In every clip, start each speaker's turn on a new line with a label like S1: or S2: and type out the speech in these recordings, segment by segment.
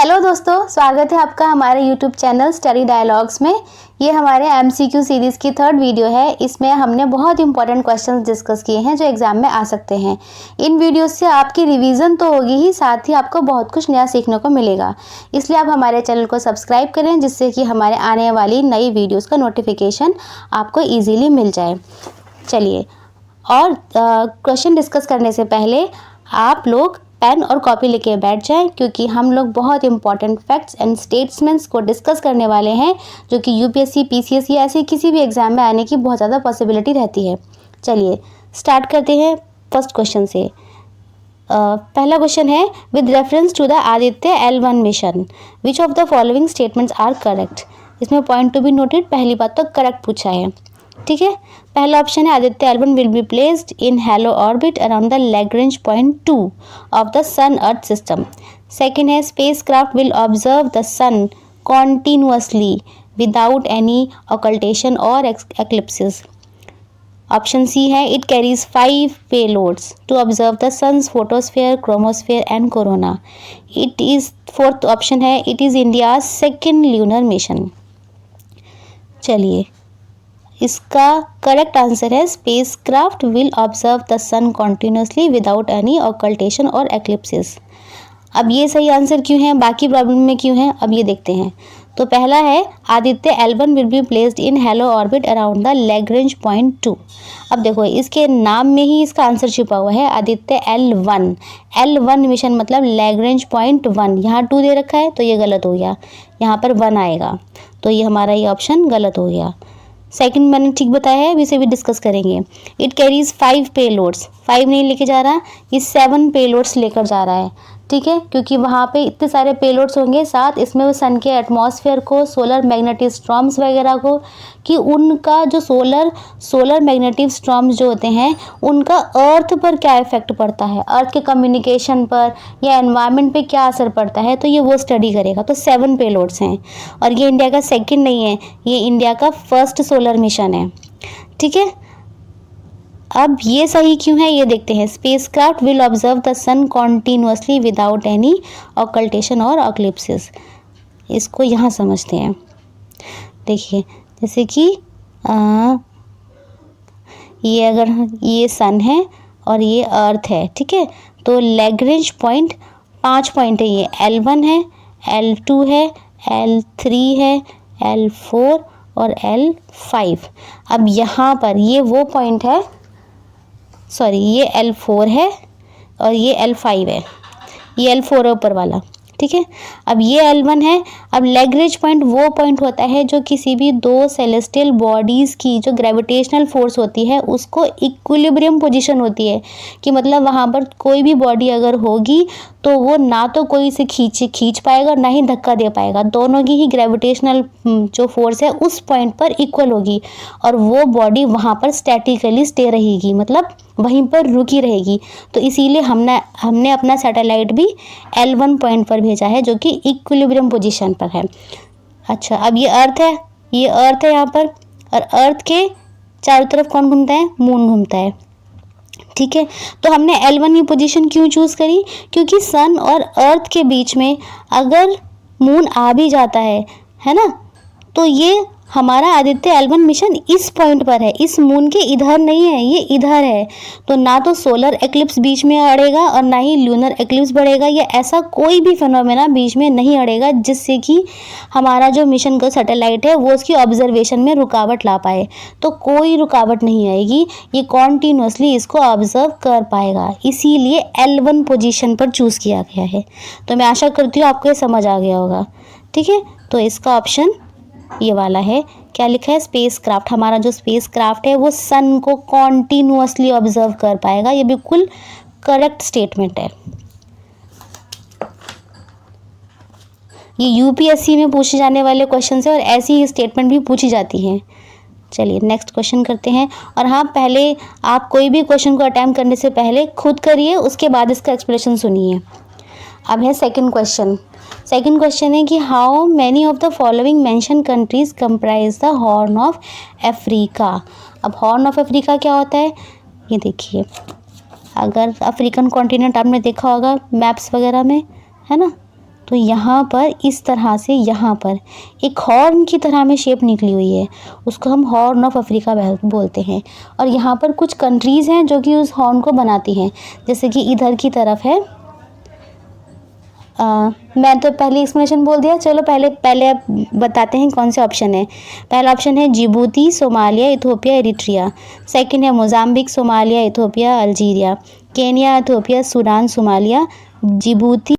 S1: Hello दोस्तों, स्वागत है आपका हमारे यूट्यूब चैनल स्टडी डायलॉग्स में। ये हमारे एमसीक्यू सीरीज़ की थर्ड वीडियो है। इसमें हमने बहुत इंपॉर्टेंट क्वेश्चंस डिस्कस किए हैं जो एग्जाम में आ सकते हैं। इन वीडियोस से आपकी रिवीजन तो होगी ही, साथ ही आपको बहुत कुछ नया सीखने को मिलेगा। इसलिए आप हमारे चैनल को सब्सक्राइब करें, जिससे कि हमारे आने वाली नई वीडियोज़ का नोटिफिकेशन आपको ईजीली मिल जाए। चलिए, और क्वेश्चन डिस्कस करने से पहले आप लोग पेन और कॉपी लेके बैठ जाएं, क्योंकि हम लोग बहुत इंपॉर्टेंट फैक्ट्स एंड स्टेटमेंट्स को डिस्कस करने वाले हैं, जो कि यूपीएससी, पीसीएस या ऐसे किसी भी एग्जाम में आने की बहुत ज़्यादा पॉसिबिलिटी रहती है। चलिए स्टार्ट करते हैं फर्स्ट क्वेश्चन से। पहला क्वेश्चन है, with reference to the Aditya L1 mission which of the following statements are correct. इसमें पॉइंट टू बी नोटेड, पहली बात तो करेक्ट पूछा है, ठीक है। पहला ऑप्शन है, Aditya L1 will be placed in halo orbit around the Lagrange point 2 of the sun earth system. Second है, spacecraft will observe the sun continuously without any occultation और एक्लिप्सिस। ऑप्शन सी है, it carries 5 payloads to observe the sun's photosphere, chromosphere and corona. It is fourth option है, it is India's second lunar mission. चलिए, इसका correct answer है, spacecraft will observe the sun continuously without any occultation और eclipses. अब ये सही answer क्यों है, बाकी प्रॉब्लम में क्यों है, अब ये देखते हैं। तो पहला है, Aditya L1 will be placed in halo orbit around the Lagrange point 2। अब देखो, इसके नाम में ही इसका आंसर छिपा हुआ है, आदित्य L1 मिशन मतलब लैग्रेंज पॉइंट 1। यहाँ 2 दे रखा है तो ये गलत हो गया, यहाँ पर 1 आएगा, तो ये हमारा ये ऑप्शन गलत हो गया। सेकंड मैंने ठीक बताया है, इसे भी डिस्कस करेंगे। इट कैरीज 5 पेलोड्स, 5 नहीं लेके जा रहा, ये 7 पेलोड्स लेकर जा रहा है, ठीक है, क्योंकि वहाँ पे इतने सारे पेलोड्स होंगे, साथ इसमें वो सन के एटमॉस्फेयर को, सोलर मैग्नेटिक स्टॉर्म्स वगैरह को, कि उनका जो सोलर मैग्नेटिक स्टॉर्म्स जो होते हैं उनका अर्थ पर क्या इफेक्ट पड़ता है, अर्थ के कम्युनिकेशन पर या एनवायरनमेंट पे क्या असर पड़ता है, तो ये वो स्टडी करेगा। तो 7 पेलोड्स हैं, और ये इंडिया का सेकेंड नहीं है, ये इंडिया का फर्स्ट सोलर मिशन है, ठीक है। अब ये सही क्यों है ये देखते हैं। Spacecraft will observe the sun continuously without any occultation और एक्लिप्सिस। इसको यहाँ समझते हैं। देखिए, जैसे कि ये अगर ये सन है और ये अर्थ है, ठीक है, तो लैग्रेंज पॉइंट 5 पॉइंट है, ये L1 है, L2 है, L3 है, L4 और L5। अब यहाँ पर ये वो पॉइंट है, सॉरी, ये L4 है और ये L5 है, ये L4 है ऊपर वाला, ठीक है। अब ये L1 है। अब लैग्रेंज पॉइंट वो पॉइंट होता है जो किसी भी दो सेलेस्टियल बॉडीज़ की जो ग्रेविटेशनल फोर्स होती है उसको इक्विलिब्रियम पोजीशन होती है, कि मतलब वहाँ पर कोई भी बॉडी अगर होगी तो वो ना तो कोई इसे खींच पाएगा, ना ही धक्का दे पाएगा, दोनों की ही ग्रेविटेशनल जो फोर्स है उस पॉइंट पर इक्वल होगी, और वो बॉडी वहाँ पर स्टैटिकली स्टे रहेगी, मतलब वहीं पर रुकी रहेगी। तो इसीलिए हमने अपना सैटेलाइट भी L1 पॉइंट पर भेजा है, जो कि इक्विलिब्रियम पोजीशन पर है। अच्छा, अब ये अर्थ है, ये अर्थ है यहाँ पर, और अर्थ के चारों तरफ कौन घूमता है, मून घूमता है, ठीक है। तो हमने L1 की पोजीशन क्यों चूज़ करी, क्योंकि सन और अर्थ के बीच में अगर मून आ भी जाता है ना, तो ये हमारा आदित्य L1 मिशन इस पॉइंट पर है, इस मून के इधर नहीं है, ये इधर है। तो ना तो सोलर एक्लिप्स बीच में अड़ेगा और ना ही ल्यूनर एक्लिप्स बढ़ेगा, या ऐसा कोई भी फिनोमेना बीच में नहीं अड़ेगा जिससे कि हमारा जो मिशन का सैटेलाइट है वो उसकी ऑब्जर्वेशन में रुकावट ला पाए। तो कोई रुकावट नहीं आएगी, ये कॉन्टिन्यूसली इसको ऑब्जर्व कर पाएगा, इसीलिए L1 पोजीशन पर चूज़ किया गया है। तो मैं आशा करती हूँ आपको ये समझ आ गया होगा, ठीक है। तो इसका ऑप्शन ये वाला है, क्या लिखा है, स्पेस क्राफ्ट। हमारा जो स्पेस क्राफ्ट है वो सन को कॉन्टिन्यूअसली ऑब्जर्व कर पाएगा, ये बिल्कुल करेक्ट स्टेटमेंट है। ये यूपीएससी में पूछे जाने वाले क्वेश्चन है और ऐसी ही स्टेटमेंट भी पूछी जाती हैं। चलिए नेक्स्ट क्वेश्चन करते हैं। और हाँ, पहले आप कोई भी क्वेश्चन को अटैम्प्ट करने से पहले खुद करिए, उसके बाद इसका एक्सप्लेनेशन सुनिए। अब है सेकंड क्वेश्चन। सेकंड क्वेश्चन है कि how many of the following mention countries comprise the horn of Africa. अब हॉर्न ऑफ अफ्रीका क्या होता है, ये देखिए, अगर अफ्रीकन कॉन्टिनेंट आपने देखा होगा मैप्स वगैरह में, है ना, तो यहाँ पर इस तरह से यहाँ पर एक हॉर्न की तरह में शेप निकली हुई है, उसको हम हॉर्न ऑफ अफ्रीका बोलते हैं। और यहाँ पर कुछ कंट्रीज़ हैं जो कि उस हॉर्न को बनाती हैं, जैसे कि इधर की तरफ है। मैं तो पहले एक्सप्लेनेशन बोल दिया, चलो पहले अब बताते हैं कौन से ऑप्शन है। पहला ऑप्शन है Djibouti, Somalia, Ethiopia, Eritrea. Second है Mozambique, Somalia, Ethiopia, Algeria. Kenya, Ethiopia, Sudan, Somalia, Djibouti,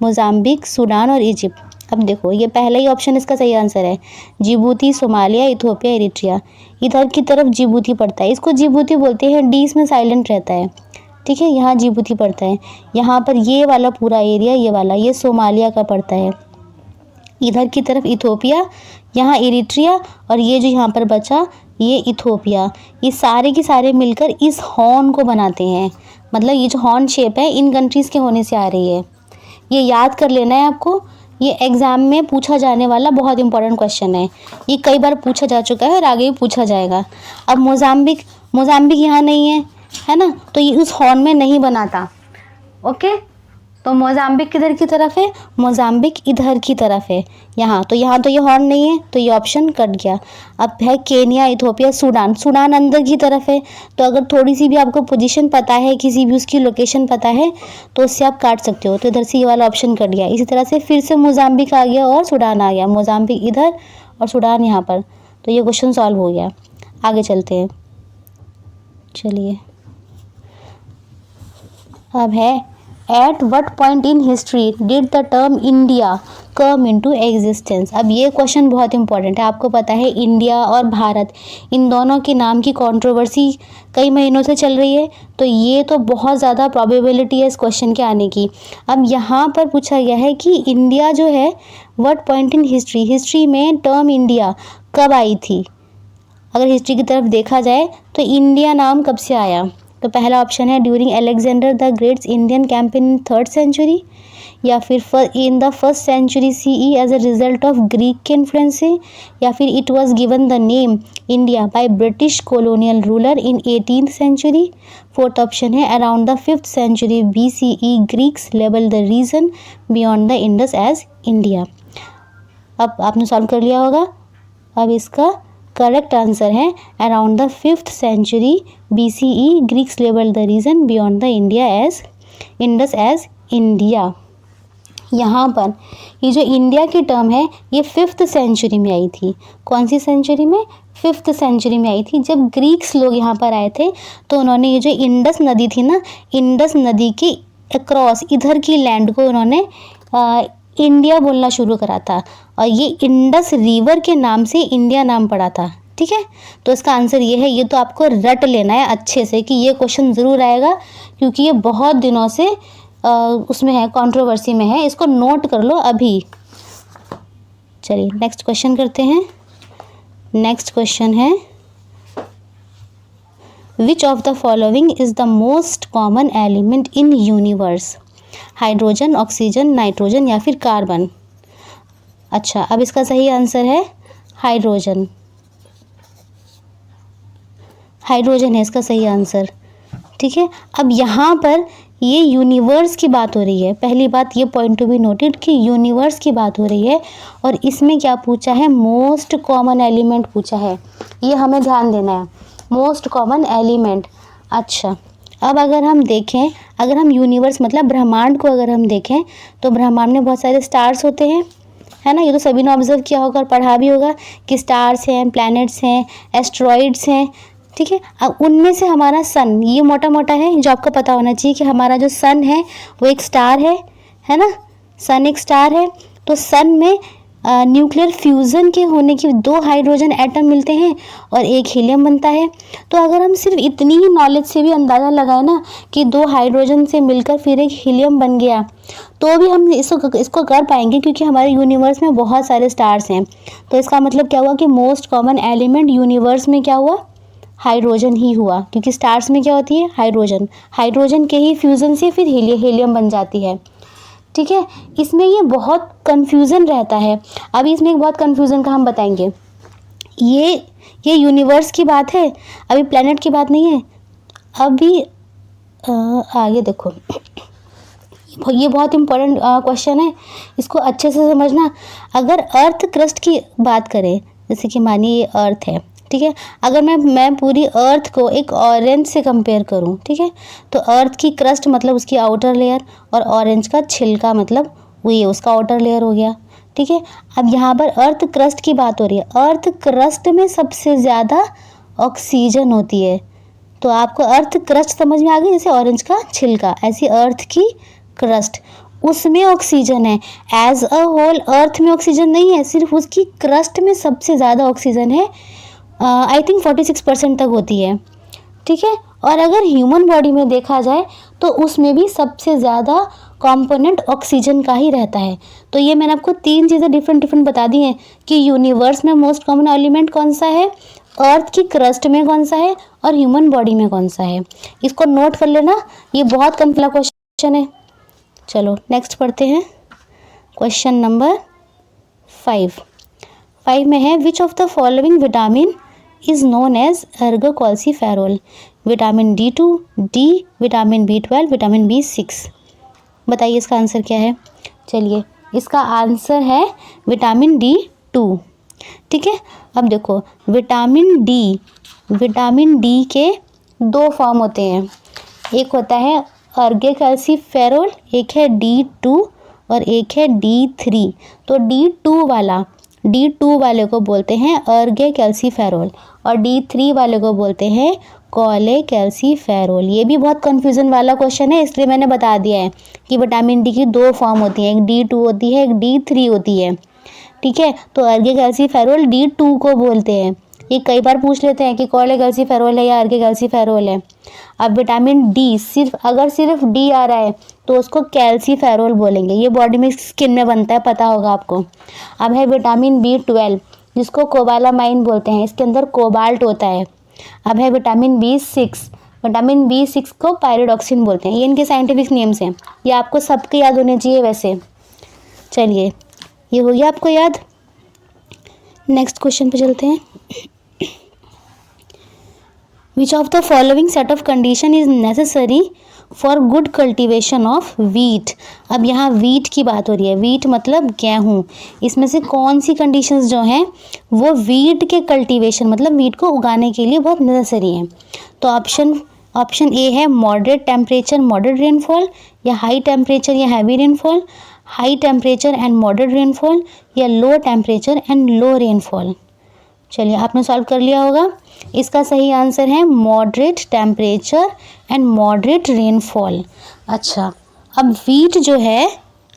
S1: Mozambique, Sudan और इजिप्ट। अब देखो ये पहला ही ऑप्शन इसका सही आंसर है, जिबूती, सोमालिया, इथोपिया, एरिट्रिया। इधर की तरफ जिबूती पड़ता है, इसको जिबूती बोलते हैं, डी इसमें साइलेंट रहता है, ठीक है। यहाँ जिबूती पड़ता है, यहाँ पर ये वाला पूरा एरिया, ये वाला, ये सोमालिया का पड़ता है। इधर की तरफ इथोपिया, यहाँ एरिट्रिया, और ये जो यहाँ पर बचा ये इथोपिया। ये सारे के सारे मिलकर इस हॉर्न को बनाते हैं, मतलब ये जो हॉर्न शेप है इन कंट्रीज़ के होने से आ रही है। ये याद कर लेना है आपको, ये एग्ज़ाम में पूछा जाने वाला बहुत इंपॉर्टेंट क्वेश्चन है। ये कई बार पूछा जा चुका है और आगे भी पूछा जाएगा। अब मोजाम्बिक यहाँ नहीं है ना, तो ये उस हॉर्न में नहीं बनाता। ओके, तो मोजाम्बिक किधर की तरफ है, मोजाम्बिक इधर की तरफ है, यहाँ तो ये हॉर्न नहीं है, तो ये ऑप्शन कट गया। अब है केनिया, इथोपिया, सूडान अंदर की तरफ है, तो अगर थोड़ी सी भी आपको पोजीशन पता है, किसी भी उसकी लोकेशन पता है, तो उससे आप काट सकते हो। तो इधर से ये वाला ऑप्शन कट गया। इसी तरह से फिर से मोजाम्बिक आ गया और सूडान आ गया, मोजाम्बिक इधर और सूडान यहाँ पर, तो ये क्वेश्चन सॉल्व हो गया। आगे चलते हैं, चलिए। अब है at what point in history did the term India come into existence. अब ये क्वेश्चन बहुत इंपॉर्टेंट है। आपको पता है इंडिया और भारत, इन दोनों के नाम की कंट्रोवर्सी कई महीनों से चल रही है, तो ये तो बहुत ज़्यादा प्रोबेबिलिटी है इस क्वेश्चन के आने की। अब यहाँ पर पूछा गया है कि इंडिया जो है, वट पॉइंट इन हिस्ट्री में टर्म इंडिया कब आई थी। अगर हिस्ट्री की तरफ देखा जाए तो इंडिया नाम कब से आया, तो पहला ऑप्शन है during Alexander the Great's Indian campaign in 3rd century, या फिर in the 1st century CE as a result of Greek के इन्फ्लुएंस से, या फिर it was given the name India by British colonial ruler in 18th century. Fourth option है around the 5th century BCE Greeks label the region beyond the Indus as India. अब आपने solve कर लिया होगा। अब इसका करेक्ट आंसर है around the 5th century BCE Greeks label the region beyond the Indus as India. यहाँ पर ये जो इंडिया की टर्म है ये 5th सेंचुरी में आई थी। कौन सी सेंचुरी में, 5th सेंचुरी में आई थी, जब ग्रीक्स लोग यहाँ पर आए थे, तो उन्होंने ये जो इंडस नदी थी ना, इंडस नदी के अक्रॉस इधर की लैंड को उन्होंने इंडिया बोलना शुरू करा था, और ये इंडस रिवर के नाम से इंडिया नाम पड़ा था, ठीक है। तो इसका आंसर ये है। ये तो आपको रट लेना है अच्छे से कि ये क्वेश्चन ज़रूर आएगा, क्योंकि ये बहुत दिनों से उसमें है, कंट्रोवर्सी में है, इसको नोट कर लो अभी। चलिए नेक्स्ट क्वेश्चन करते हैं। नेक्स्ट क्वेश्चन है which of the following is the most common element in universe, hydrogen, oxygen, nitrogen या फिर कार्बन। अच्छा, अब इसका सही आंसर है हाइड्रोजन। हाइड्रोजन है इसका सही आंसर, ठीक है। अब यहाँ पर ये यूनिवर्स की बात हो रही है। पहली बात ये पॉइंट टू बी नोटेड कि यूनिवर्स की बात हो रही है, और इसमें क्या पूछा है, मोस्ट कॉमन एलिमेंट पूछा है। ये हमें ध्यान देना है, मोस्ट कॉमन एलिमेंट। अच्छा, अब अगर हम देखें, अगर हम यूनिवर्स मतलब ब्रह्मांड को अगर हम देखें, तो ब्रह्मांड में बहुत सारे स्टार्स होते हैं, है ना। ये तो सभी ने ऑब्जर्व किया होगा और पढ़ा भी होगा कि स्टार्स हैं, प्लैनेट्स हैं, एस्ट्रॉइड्स हैं, ठीक है। अब उनमें से हमारा सन, ये मोटा मोटा है जो आपको पता होना चाहिए कि हमारा जो सन है वो एक स्टार है ना। सन एक स्टार है, तो सन में न्यूक्लियर फ्यूज़न के होने की 2 हाइड्रोजन एटम मिलते हैं और 1 हीलियम बनता है। तो अगर हम सिर्फ इतनी ही नॉलेज से भी अंदाज़ा लगाए ना कि 2 हाइड्रोजन से मिलकर फिर 1 हीलियम बन गया, तो भी हम इसको कर पाएंगे, क्योंकि हमारे यूनिवर्स में बहुत सारे स्टार्स हैं। तो इसका मतलब क्या हुआ कि मोस्ट कॉमन एलिमेंट यूनिवर्स में क्या हुआ, हाइड्रोजन ही हुआ, क्योंकि स्टार्स में क्या होती है, हाइड्रोजन के ही फ्यूज़न से फिर हीलियम बन जाती है, ठीक है। इसमें ये बहुत कन्फ्यूज़न रहता है। अभी इसमें एक बहुत कन्फ्यूज़न का हम बताएंगे। ये यूनिवर्स की बात है, अभी प्लैनेट की बात नहीं है। अभी आगे देखो, ये बहुत इंपॉर्टेंट क्वेश्चन है, इसको अच्छे से समझना। अगर अर्थ क्रस्ट की बात करें, जैसे कि मानिए ये अर्थ है, ठीक है, अगर मैं पूरी अर्थ को एक ऑरेंज से कंपेयर करूं, ठीक है, तो अर्थ की क्रस्ट मतलब उसकी आउटर लेयर, और ऑरेंज का छिलका मतलब वो ये उसका आउटर लेयर हो गया, ठीक है। अब यहाँ पर अर्थ क्रस्ट की बात हो रही है, अर्थ क्रस्ट में सबसे ज़्यादा ऑक्सीजन होती है। तो आपको अर्थ क्रस्ट समझ में आ गई, जैसे ऑरेंज का छिलका, ऐसी अर्थ की क्रस्ट, उसमें ऑक्सीजन है। एज अ होल अर्थ में ऑक्सीजन नहीं है, सिर्फ उसकी क्रस्ट में सबसे ज़्यादा ऑक्सीजन है, आई थिंक 46% तक होती है, ठीक है। और अगर ह्यूमन बॉडी में देखा जाए तो उसमें भी सबसे ज़्यादा कंपोनेंट ऑक्सीजन का ही रहता है। तो ये मैंने आपको 3 चीज़ें डिफरेंट बता दी हैं कि यूनिवर्स में मोस्ट कॉमन एलिमेंट कौन सा है, अर्थ की क्रस्ट में कौन सा है, और ह्यूमन बॉडी में कौन सा है। इसको नोट कर लेना, ये बहुत कॉम्प्लेक्स क्वेश्चन है। चलो नेक्स्ट पढ़ते हैं, क्वेश्चन नंबर 5 में है, which of the following vitamin is known as ergocalciferol? Vitamin D2, D, vitamin B12, vitamin B6। बताइए इसका आंसर क्या है। चलिए इसका आंसर है विटामिन D2, ठीक है। अब देखो विटामिन डी के 2 फॉर्म होते हैं, एक होता है एर्गोकोल्सिफेरॉल, एक है D2 और एक है D3। तो D2 वाले को बोलते हैं एर्गोकोल्सिफेरॉल और D3 वाले को बोलते हैं कोलेकैल्सिफेरॉल। ये भी बहुत कन्फ्यूज़न वाला क्वेश्चन है, इसलिए मैंने बता दिया है कि विटामिन डी की 2 फॉर्म होती हैं, एक D2 होती है, एक D3 होती है, ठीक है। तो एर्गोकोल्सिफेरॉल D2 को बोलते हैं। ये कई बार पूछ लेते हैं कि कोलेकैल्सिफेरॉल है या एर्गोकोल्सिफेरॉल है। अब विटामिन डी, अगर सिर्फ डी आ रहा है तो उसको कैल्सिफेरॉल बोलेंगे। ये बॉडी में स्किन में बनता है, पता होगा आपको। अब है विटामिन B12 जिसको कोबालामाइन बोलते हैं, इसके अंदर कोबाल्ट होता है। अब है विटामिन B6 को पायरिडॉक्सिन बोलते हैं। ये इनके साइंटिफिक नेम्स हैं, ये आपको सबके याद होने चाहिए वैसे। चलिए ये हो गया आपको याद। नेक्स्ट क्वेश्चन पे चलते हैं। Which of the following set of condition is necessary for good cultivation of wheat? अब यहाँ wheat की बात हो रही है, wheat मतलब गेहूँ। इसमें से कौन सी conditions जो हैं वो wheat के cultivation मतलब wheat को उगाने के लिए बहुत necessary हैं। तो ऑप्शन ए है मॉडरेट टेम्परेचर मॉडरेट रेनफॉल, या हाई टेम्परेचर या heavy rainfall, high temperature and moderate rainfall, या low temperature and low rainfall. चलिए आपने सॉल्व कर लिया होगा। इसका सही आंसर है moderate temperature and moderate rainfall. अच्छा, अब वीट जो है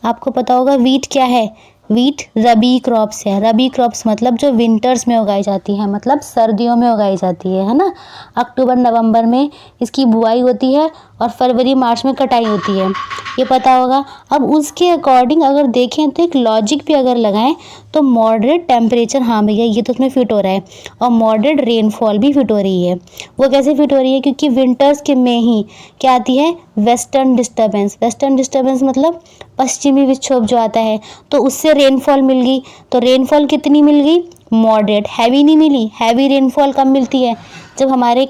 S1: आपको पता होगा वीट क्या है। वीट रबी क्रॉप्स है। रबी क्रॉप्स मतलब जो विंटर्स में उगाई जाती है, मतलब सर्दियों में उगाई जाती है ना। अक्टूबर नवंबर में इसकी बुआई होती है और फरवरी मार्च में कटाई होती है, ये पता होगा। अब उसके अकॉर्डिंग अगर देखें तो एक लॉजिक भी अगर लगाएं तो मॉडरेट टेम्परेचर, हाँ भैया ये तो उसमें फिट हो रहा है, और मॉडरेट रेनफॉल भी फिट हो रही है। वो कैसे फिट हो रही है, क्योंकि विंटर्स के में ही क्या आती है, वेस्टर्न डिस्टर्बेंस। वेस्टर्न डिस्टर्बेंस मतलब पश्चिमी विक्षोभ जो आता है, तो उससे रेनफॉल मिल गई। तो रेनफॉल कितनी मिल गई, मॉडरेट। हैवी नहीं मिली। हैवी रेनफॉल कब मिलती है, जब हमारे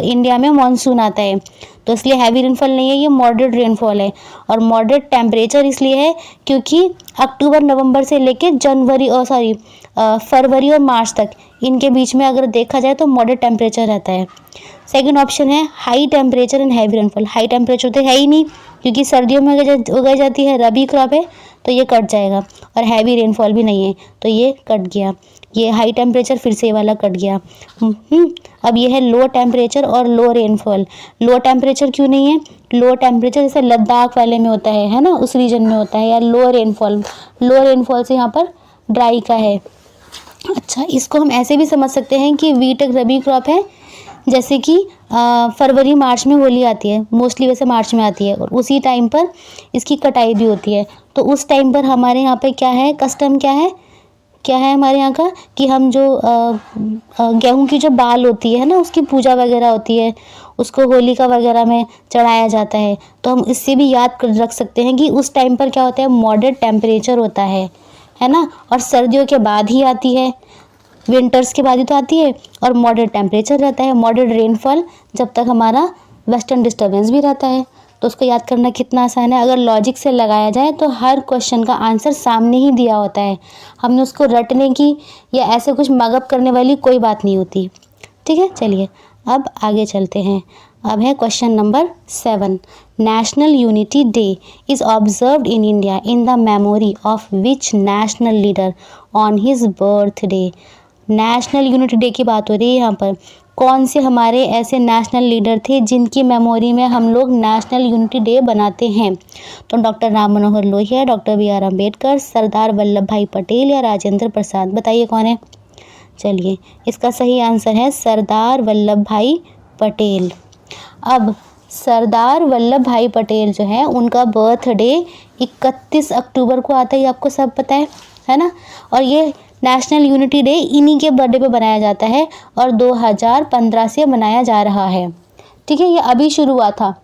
S1: इंडिया में मानसून आता है, तो इसलिए हैवी रेनफॉल नहीं है, ये मॉडरेट रेनफॉल है। और मॉडरेट टेम्परेचर इसलिए है क्योंकि अक्टूबर नवंबर से लेके फरवरी और मार्च तक इनके बीच में अगर देखा जाए तो मॉडरेट टेम्परेचर रहता है। सेकंड ऑप्शन है high temperature and heavy rainfall. High temperature तो है ही नहीं क्योंकि सर्दियों में उगाई जाती है, रबी क्रॉप है, तो ये कट जाएगा। और हैवी रेनफॉल भी नहीं है तो ये कट गया। ये हाई टेम्परेचर फिर से ये वाला कट गया। अब ये है लो टेम्परेचर और लो रेनफॉल। लो टेम्परेचर क्यों नहीं है, लो टेम्परेचर जैसे लद्दाख वाले में होता है ना, उस रीजन में होता है। या लो रेनफॉल से यहाँ पर ड्राई का है। अच्छा, इसको हम ऐसे भी समझ सकते हैं कि वीट एक रबी क्रॉप है, जैसे कि फरवरी मार्च में होली आती है, मोस्टली वैसे मार्च में आती है, और उसी टाइम पर इसकी कटाई भी होती है। तो उस टाइम पर हमारे यहाँ पे क्या है, कस्टम क्या है हमारे यहाँ का, कि हम जो गेहूं की जो बाल होती है ना, उसकी पूजा वगैरह होती है, उसको होलिका वगैरह में चढ़ाया जाता है। तो हम इससे भी याद रख सकते हैं कि उस टाइम पर क्या होता है, मॉडरेट टेम्परेचर होता है ना। और सर्दियों के बाद ही आती है, विंटर्स के बाद ही तो आती है, और मॉडरेट टेम्परेचर रहता है, मॉडरेट रेनफॉल जब तक हमारा वेस्टर्न डिस्टर्बेंस भी रहता है। तो उसको याद करना कितना आसान है। अगर लॉजिक से लगाया जाए तो हर क्वेश्चन का आंसर सामने ही दिया होता है, हमने उसको रटने की या ऐसे कुछ मगअप करने वाली कोई बात नहीं होती। ठीक है, चलिए अब आगे चलते हैं। अब है question number 7। National unity day is observed in India in the memory of which national leader on his birthday. National unity day की बात हो रही है यहाँ पर। कौन से हमारे ऐसे नेशनल लीडर थे जिनकी मेमोरी में हम लोग नेशनल यूनिटी डे बनाते हैं? तो doctor Ram Manohar Lohia, doctor BR Ambedkar, Sardar Vallabh भाई पटेल या राजेंद्र प्रसाद। बताइए कौन है? चलिए, इसका सही आंसर है सरदार वल्लभ भाई पटेल। अब सरदार वल्लभ भाई पटेल जो है उनका बर्थडे 31 अक्टूबर को आता है, ये आपको सब पता है ना। और ये नेशनल यूनिटी डे इन्हीं के बर्थडे पे बनाया जाता है और 2015 से मनाया जा रहा है। ठीक है, ये अभी शुरू हुआ था।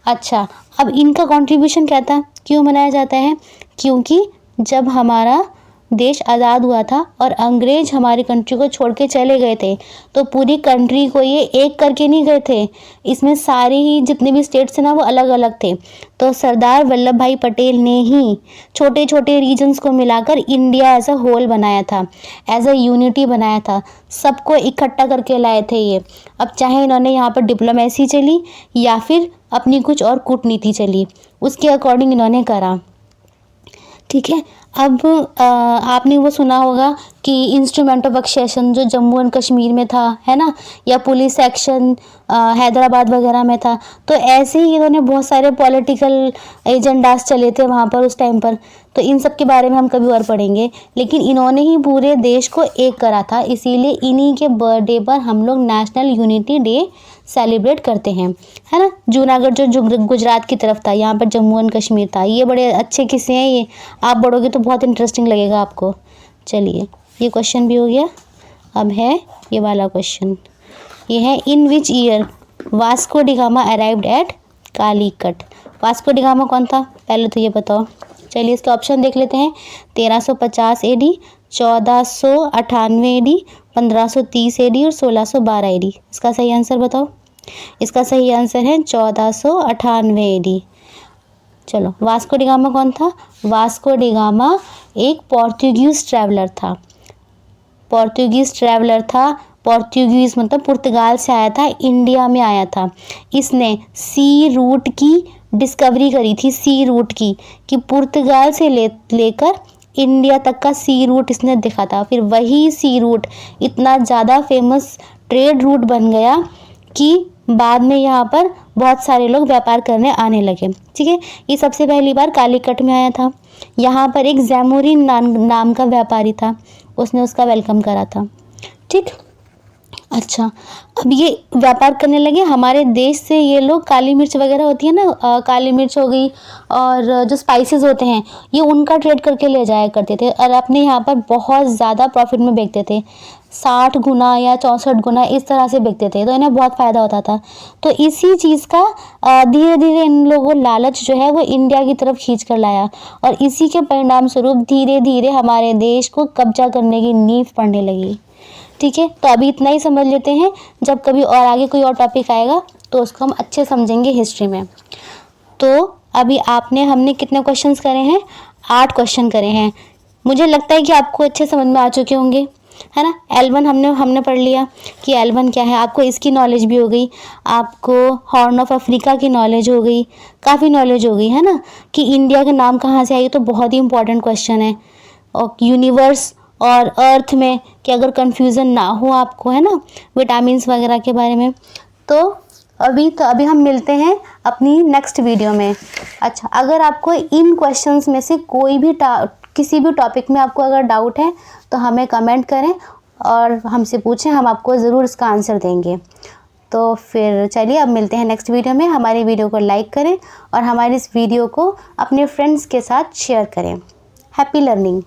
S1: अच्छा, अब इनका कंट्रीब्यूशन क्या था, क्यों मनाया जाता है? क्योंकि जब हमारा देश आज़ाद हुआ था और अंग्रेज हमारी कंट्री को छोड़ के चले गए थे, तो पूरी कंट्री को ये एक करके नहीं गए थे, इसमें सारे ही जितने भी स्टेट्स थे ना वो अलग अलग थे। तो सरदार वल्लभ भाई पटेल ने ही छोटे छोटे रीजन्स को मिलाकर इंडिया एज अ होल बनाया था, एज अ यूनिटी बनाया था, सबको इकट्ठा करके लाए थे ये। अब चाहे इन्होंने यहाँ पर डिप्लोमेसी चली या फिर अपनी कुछ और कूटनीति चली, उसके अकॉर्डिंग इन्होंने करा। ठीक है, अब आपने वो सुना होगा कि इंस्ट्रूमेंट ऑफ एक्सेशन जो जम्मू एंड कश्मीर में था, है ना, या पुलिस एक्शन हैदराबाद वगैरह में था। तो ऐसे ही इन्होंने बहुत सारे पॉलिटिकल एजेंडास चले थे वहाँ पर उस टाइम पर, तो इन सब के बारे में हम कभी और पढ़ेंगे। लेकिन इन्होंने ही पूरे देश को एक करा था, इसीलिए इन्हीं के बर्थडे पर हम लोग नेशनल यूनिटी डे सेलिब्रेट करते हैं, है ना। जूनागढ़ जो गुजरात की तरफ था, यहाँ पर जम्मू एंड कश्मीर था। ये बड़े अच्छे किस्से हैं, ये आप पढ़ोगे तो बहुत इंटरेस्टिंग लगेगा आपको। चलिए, ये क्वेश्चन भी हो गया। अब है ये वाला क्वेश्चन, ये है in which year Vasco da Gama arrived at Calicut. Vasco da Gama कौन था, पहले तो ये बताओ। चलिए, इसके ऑप्शन देख लेते हैं। 1350 AD, 1498 AD, 1530 AD और 1612 AD। इसका सही आंसर बताओ। इसका सही आंसर है 1498 AD। चलो, वास्को डी गामा कौन था? वास्को डी गामा एक पोर्तुगीज ट्रैवलर था। पोर्तुगीज ट्रैवलर था, पोर्तुगीज मतलब पुर्तगाल से आया था, इंडिया में आया था। इसने सी रूट की डिस्कवरी करी थी, सी रूट की, कि पुर्तगाल से लेकर इंडिया तक का सी रूट इसने देखा था। फिर वही सी रूट इतना ज़्यादा फेमस ट्रेड रूट बन गया कि बाद में यहाँ पर बहुत सारे लोग व्यापार करने आने लगे। ठीक है, ये सबसे पहली बार कालीकट में आया था। यहाँ पर एक जैमुरीन नाम का व्यापारी था, उसने उसका वेलकम करा था। ठीक, अच्छा, अब ये व्यापार करने लगे हमारे देश से। ये लोग काली मिर्च वगैरह होती है ना, काली मिर्च हो गई और जो स्पाइसेस होते हैं, ये उनका ट्रेड करके ले जाया करते थे और अपने यहाँ पर बहुत ज़्यादा प्रॉफिट में बेचते थे। 60 गुना या 64 गुना इस तरह से बेचते थे, तो इन्हें बहुत फ़ायदा होता था। तो इसी चीज़ का धीरे धीरे इन लोगों लालच जो है वो इंडिया की तरफ खींच कर लाया और इसी के परिणाम स्वरूप धीरे धीरे हमारे देश को कब्जा करने की नींव पड़ने लगी। ठीक है, तो अभी इतना ही समझ लेते हैं, जब कभी और आगे कोई और टॉपिक आएगा तो उसको हम अच्छे समझेंगे हिस्ट्री में। तो अभी हमने कितने क्वेश्चंस करे हैं? 8 क्वेश्चन करे हैं। मुझे लगता है कि आपको अच्छे समझ में आ चुके होंगे, है ना। L1 हमने पढ़ लिया कि L1 क्या है, आपको इसकी नॉलेज भी हो गई, आपको हॉर्न ऑफ अफ्रीका की नॉलेज हो गई, काफ़ी नॉलेज हो गई, है ना, कि इंडिया का नाम कहाँ से आई, तो बहुत ही इंपॉर्टेंट क्वेश्चन है। और यूनिवर्स और अर्थ में कि अगर कंफ्यूजन ना हो आपको, है ना, विटामिन्स वगैरह के बारे में। तो अभी हम मिलते हैं अपनी नेक्स्ट वीडियो में। अच्छा, अगर आपको इन क्वेश्चंस में से कोई भी किसी भी टॉपिक में आपको अगर डाउट है तो हमें कमेंट करें और हमसे पूछें, हम आपको ज़रूर इसका आंसर देंगे। तो फिर चलिए, अब मिलते हैं नेक्स्ट वीडियो में। हमारी वीडियो को लाइक करें और हमारी इस वीडियो को अपने फ्रेंड्स के साथ शेयर करें। Happy learning.